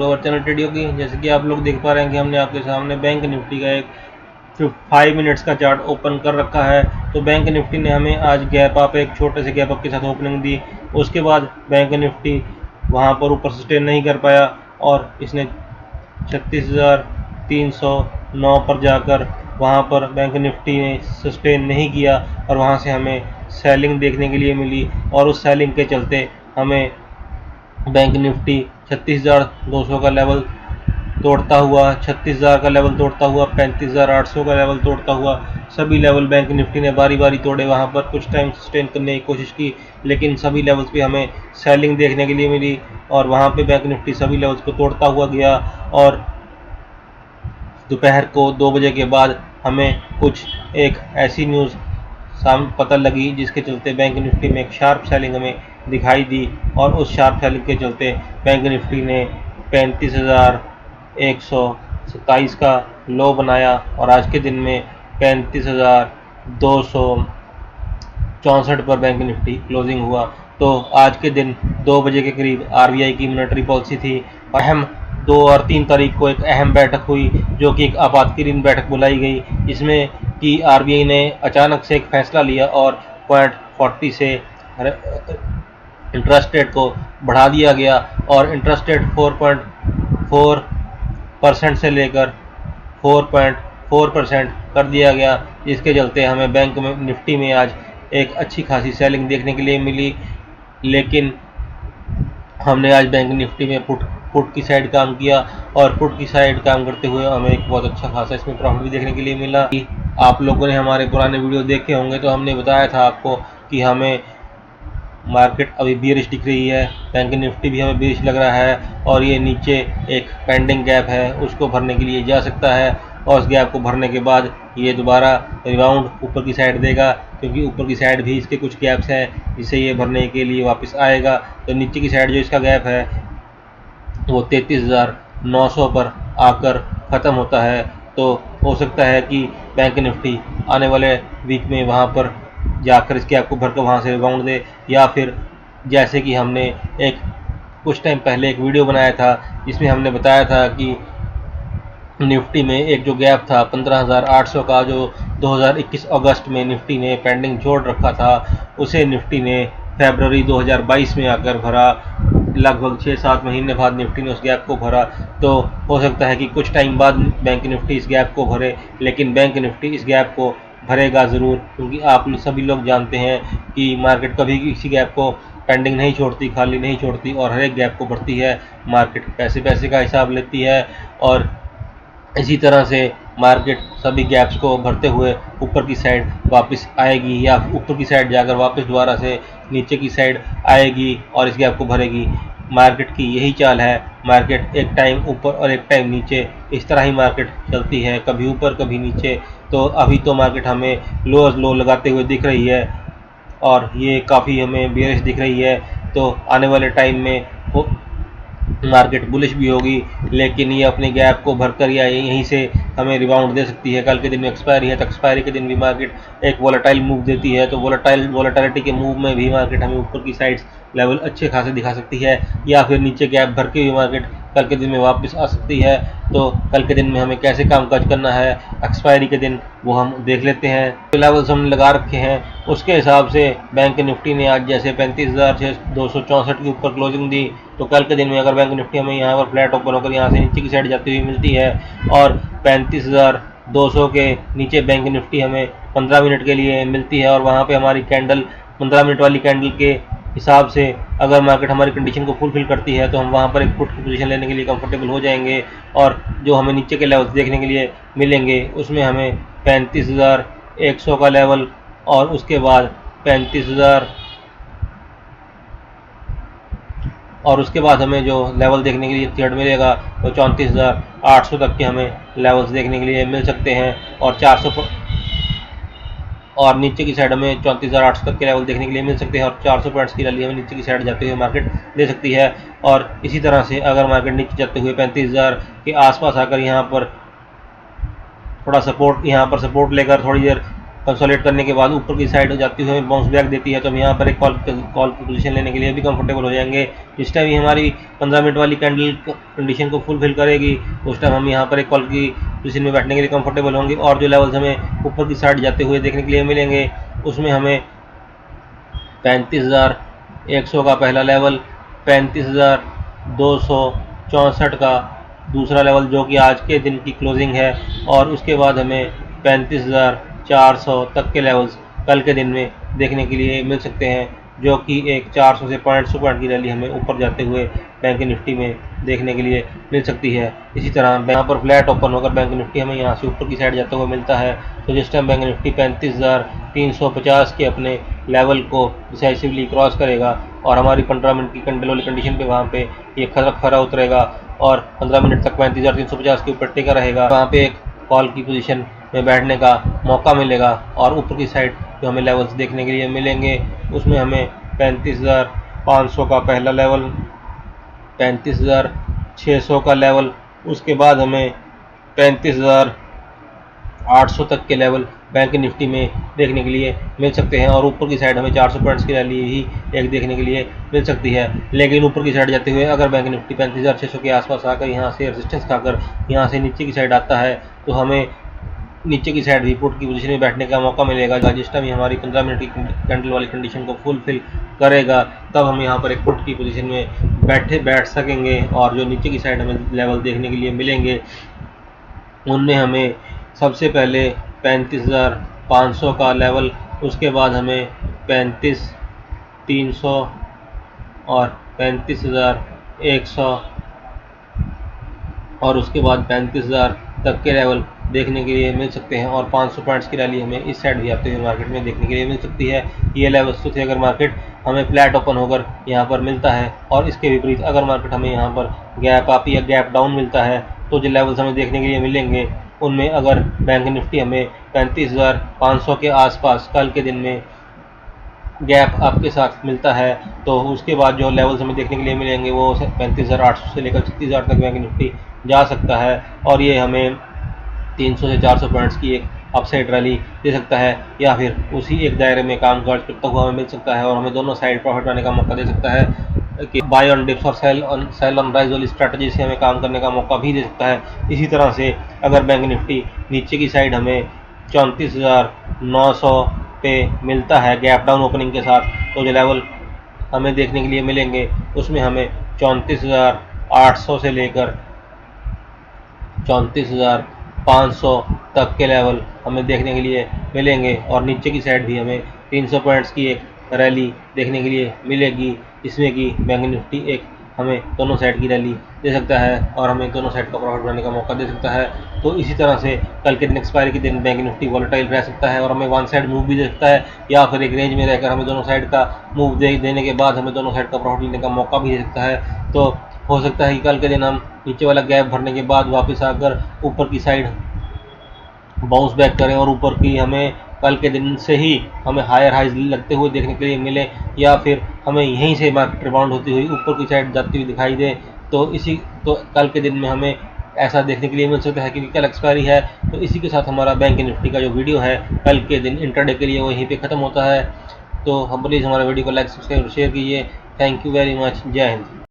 To our channel ट्रेडियो की। जैसे कि आप लोग देख पा रहे हैं कि हमने आपके सामने बैंक निफ्टी का एक 5 मिनट्स का चार्ट ओपन कर रखा है। तो बैंक निफ्टी ने हमें आज गैप अप, एक छोटे से गैप अप के साथ ओपनिंग दी। उसके बाद बैंक निफ्टी वहां पर ऊपर सस्टेन नहीं कर पाया और इसने 36,309 पर जाकर वहां पर बैंक निफ्टी ने सस्टेन नहीं किया और वहां से हमें सेलिंग देखने के लिए मिली। और उस सेलिंग के चलते हमें बैंक निफ्टी 36,200 का लेवल तोड़ता हुआ, 36,000 का लेवल तोड़ता हुआ, 35,800 का लेवल तोड़ता हुआ, सभी लेवल बैंक निफ्टी ने बारी बारी तोड़े। वहां पर कुछ टाइम सस्टेन करने की कोशिश की, लेकिन सभी लेवल्स पे हमें सेलिंग देखने के लिए मिली और वहां पे बैंक निफ्टी सभी लेवल्स को तोड़ता हुआ गया। और दोपहर को 2 बजे के बाद हमें कुछ एक ऐसी न्यूज़ पता लगी जिसके चलते बैंक निफ्टी में एक शार्प सेलिंग हमें दिखाई दी और उस शार्प सेलिंग के चलते बैंक निफ्टी ने 35,127 का लो बनाया और आज के दिन में 35,264 पर बैंक निफ्टी क्लोजिंग हुआ। तो आज के दिन 2 बजे के करीब आरबीआई की मॉनेटरी पॉलिसी थी। अहम 2 और 3 तारीख को एक अहम बैठक हुई जो कि एक आपातकालीन बैठक बुलाई गई, जिसमें कि आरबीआई ने अचानक से एक फैसला लिया और 0.40 से इंटरेस्ट रेट को बढ़ा दिया गया और इंटरेस्ट रेट 4.4% से लेकर 4.4% कर दिया गया, जिसके चलते हमें बैंक में निफ्टी में आज एक अच्छी खासी सेलिंग देखने के लिए मिली। लेकिन हमने आज बैंक निफ्टी में पुट की साइड काम किया और पुट की साइड काम करते हुए हमें एक बहुत अच्छा खासा इसमें प्रॉफिट भी देखने के लिए मिला। आप लोगों ने हमारे पुराने वीडियो देखे होंगे तो हमने बताया था आपको कि हमें मार्केट अभी बेयरिश दिख रही है, बैंक निफ्टी भी हमें बेयरिश लग रहा है और ये नीचे एक पेंडिंग गैप है, उसको भरने के लिए जा सकता है और उस गैप को भरने के बाद ये दोबारा रिबाउंड ऊपर की साइड देगा, क्योंकि ऊपर की साइड भी इसके कुछ गैप्स हैं जिसे ये भरने के लिए वापस आएगा। तो नीचे की साइड जो इसका गैप है वो 33,900 पर आकर ख़त्म होता है। तो हो सकता है कि बैंक निफ्टी आने वाले वीक में वहाँ पर जाकर इसके आपको भरकर वहाँ से रिबाउंड दे, या फिर जैसे कि हमने एक कुछ टाइम पहले एक वीडियो बनाया था जिसमें हमने बताया था कि निफ्टी में एक जो गैप था 15,800 का, जो 2021 अगस्त में निफ्टी ने पेंडिंग छोड़ रखा था, उसे निफ्टी ने फरवरी 2022 में आकर भरा। लगभग 6-7 महीने बाद निफ्टी ने उस गैप को भरा। तो हो सकता है कि कुछ टाइम बाद बैंक निफ्टी इस गैप को भरे, लेकिन बैंक निफ्टी इस गैप को भरेगा ज़रूर, क्योंकि आप सभी लोग जानते हैं कि मार्केट कभी किसी गैप को पेंडिंग नहीं छोड़ती, खाली नहीं छोड़ती और हर एक गैप को भरती है। मार्केट पैसे का हिसाब लेती है और इसी तरह से मार्केट सभी गैप्स को भरते हुए ऊपर की साइड वापस आएगी या ऊपर की साइड जाकर वापस दोबारा से नीचे की साइड आएगी और इस गैप को भरेगी। मार्केट की यही चाल है। मार्केट एक टाइम ऊपर और एक टाइम नीचे, इस तरह ही मार्केट चलती है, कभी ऊपर कभी नीचे। तो अभी तो मार्केट हमें लो लगाते हुए दिख रही है और ये काफ़ी हमें बेयरिश दिख रही है। तो आने वाले टाइम में मार्केट बुलिश भी होगी, लेकिन ये अपने गैप को भरकर या यहीं से हमें रिबाउंड दे सकती है। कल के दिन में एक्सपायरी है तो एक्सपायरी के दिन भी मार्केट एक वोलेटाइल मूव देती है, तो वोलेटिलिटी के मूव में भी मार्केट हमें ऊपर की साइड्स लेवल अच्छे खासे दिखा सकती है या फिर नीचे गैप भर के भी मार्केट कल के दिन में वापस आ सकती है। तो कल के दिन में हमें कैसे कामकाज करना है एक्सपायरी के दिन वो हम देख लेते हैं। जो लेवल्स हमने लगा रखे हैं उसके हिसाब से बैंक निफ्टी ने आज जैसे 35,264 के ऊपर क्लोजिंग दी, तो कल के दिन में अगर बैंक निफ्टी हमें यहाँ पर फ्लैट ओपन होकर यहाँ से नीचे की साइड जाती हुई मिलती है और 35,200 के नीचे बैंक निफ्टी हमें 15 मिनट के लिए मिलती है और वहाँ पे हमारी कैंडल 15 मिनट वाली कैंडल के हिसाब से अगर मार्केट हमारी कंडीशन को फुलफिल करती है तो हम वहाँ पर एक पुट की पोजीशन लेने के लिए कंफर्टेबल हो जाएंगे और जो हमें नीचे के लेवल्स देखने के लिए मिलेंगे उसमें हमें 35,100 का लेवल और उसके बाद 35,000 और उसके बाद हमें जो लेवल देखने के लिए थर्ड मिलेगा वो 34,800 तक के हमें लेवल्स देखने के लिए मिल सकते हैं और 400 और नीचे की साइड में 34,800 तक के लेवल देखने के लिए मिल सकते हैं और 400 पॉइंट्स की रैली हमें नीचे की साइड जाते हुए मार्केट दे सकती है। और इसी तरह से अगर मार्केट नीचे जाते हुए 35,000 के आसपास आकर यहाँ पर थोड़ा सपोर्ट लेकर थोड़ी देर कंसोलिडेट करने के बाद ऊपर की साइड जाती हुई बाउंस बैक देती है, तो हम यहाँ पर एक कॉल की पोजीशन लेने के लिए भी कंफर्टेबल हो जाएंगे। जिस टाइम हमारी 15 मिनट वाली कैंडल कंडीशन को फुलफिल करेगी उस टाइम हम यहाँ पर एक कॉल की पोजीशन में बैठने के लिए कंफर्टेबल होंगे। और जो लेवल्स हमें ऊपर की साइड जाते हुए देखने के लिए मिलेंगे उसमें हमें 35,100 का पहला लेवल, 35,264 का दूसरा लेवल जो कि आज के दिन की क्लोजिंग है, और उसके बाद हमें 35,400 तक के लेवल्स कल के दिन में देखने के लिए मिल सकते हैं, जो कि एक 400 से 500 पॉइंट की रैली हमें ऊपर जाते हुए बैंक निफ्टी में देखने के लिए मिल सकती है। इसी तरह यहाँ पर फ्लैट ओपन होकर बैंक निफ्टी हमें यहाँ से ऊपर की साइड जाते हुए मिलता है, तो जिस टाइम बैंक निफ्टी 35,350 के अपने लेवल को डिसाइसिवली क्रॉस करेगा और हमारी 15 मिनट की कैंडल वाली कंडीशन पे वहाँ पे ये खरा उतरेगा और 15 मिनट तक 35,350 के ऊपर टिका रहेगा, वहाँ पे एक कॉल की पोजीशन में बैठने का मौका मिलेगा। और ऊपर की साइड जो हमें लेवल्स देखने के लिए मिलेंगे उसमें हमें 35,500 का पहला लेवल, 35,600 का लेवल, उसके बाद हमें 35,800 तक के लेवल बैंक निफ्टी में देखने के लिए मिल सकते हैं। और ऊपर की साइड हमें 400 पॉइंट्स की रैली ही एक देखने के लिए मिल सकती है। लेकिन ऊपर की साइड जाते हुए अगर बैंक निफ्टी 35,600 के आसपास आकर यहाँ से रेजिस्टेंस खाकर यहाँ से नीचे की साइड आता है तो हमें नीचे की साइड भी पुट की पोजीशन में बैठने का मौका मिलेगा। जिस टाइम हमारी 15 मिनट की कैंडल वाली कंडीशन को फुलफिल करेगा तब हम यहाँ पर एक पुट की पोजीशन में बैठ सकेंगे। और जो नीचे की साइड हमें लेवल देखने के लिए मिलेंगे उनमें हमें सबसे पहले 35,500 का लेवल, उसके बाद हमें 35,300 और 35,100 और उसके बाद 35,000 तक के लेवल देखने के लिए मिल सकते हैं। और 500 पॉइंट्स की रैली हमें इस साइड भी आते हुए मार्केट में देखने के लिए मिल सकती है। ये लेवल्स तो थे अगर मार्केट हमें फ्लैट ओपन होकर यहाँ पर मिलता है, और इसके विपरीत अगर मार्केट हमें यहाँ पर गैप अप या गैप डाउन मिलता है तो जो लेवल्स हमें देखने के लिए मिलेंगे उनमें अगर बैंक निफ्टी हमें 35,500 के आसपास कल के दिन में गैप अप के साथ मिलता है तो उसके बाद जो लेवल्स हमें देखने के लिए मिलेंगे वो 35,800 से लेकर 36,000 तक बैंक निफ्टी जा सकता है। और ये हमें 300 से 400 पॉइंट्स की एक अपसाइड रैली दे सकता है, या फिर उसी एक दायरे में काम करता हुआ हमें मिल सकता है और हमें दोनों साइड प्रॉफिट पाने का मौका दे सकता है कि बाय ऑन डिप्स और सेल ऑन राइज वाली स्ट्रैटेजी से हमें काम करने का मौका भी दे सकता है। इसी तरह से अगर बैंक निफ्टी नीचे की साइड हमें 34,900 पे मिलता है गैप डाउन ओपनिंग के साथ, तो जो लेवल हमें देखने के लिए मिलेंगे उसमें हमें 34,800 से लेकर 34,500 तक के लेवल हमें देखने के लिए मिलेंगे। और नीचे की साइड भी हमें 300 पॉइंट्स की एक रैली देखने के लिए मिलेगी, जिसमें कि बैंक निफ्टी एक हमें दोनों साइड की रैली दे सकता है और हमें दोनों साइड का प्रॉफिट बनाने का मौका दे सकता है। तो इसी तरह से कल के दिन एक्सपायरी के दिन बैंक निफ्टी वॉलेटाइल रह सकता है और हमें वन साइड मूव भी दे सकता है, या फिर एक रेंज में रहकर हमें दोनों साइड का मूव देने के बाद हमें दोनों साइड का प्रॉफिट लेने का मौका भी दे सकता है। तो हो सकता है कि कल के दिन हम नीचे वाला गैप भरने के बाद वापस आकर ऊपर की साइड बाउंस बैक करें और ऊपर की हमें कल के दिन से ही हमें हायर हाइज लगते हुए देखने के लिए मिले, या फिर हमें यहीं से मार्केट रिबाउंड होती हुई ऊपर की साइड जाती हुई दिखाई दे। तो कल के दिन में हमें ऐसा देखने के लिए मिल सकता है, क्योंकि कल एक्सपायरी है। तो इसी के साथ हमारा बैंक निफ्टी का जो वीडियो है कल के दिन इंट्राडे के लिए वो यहीं पे ख़त्म होता है। तो हम प्लीज़ हमारे वीडियो को लाइक सब्सक्राइब और शेयर कीजिए। Thank you very much. जय हिंद।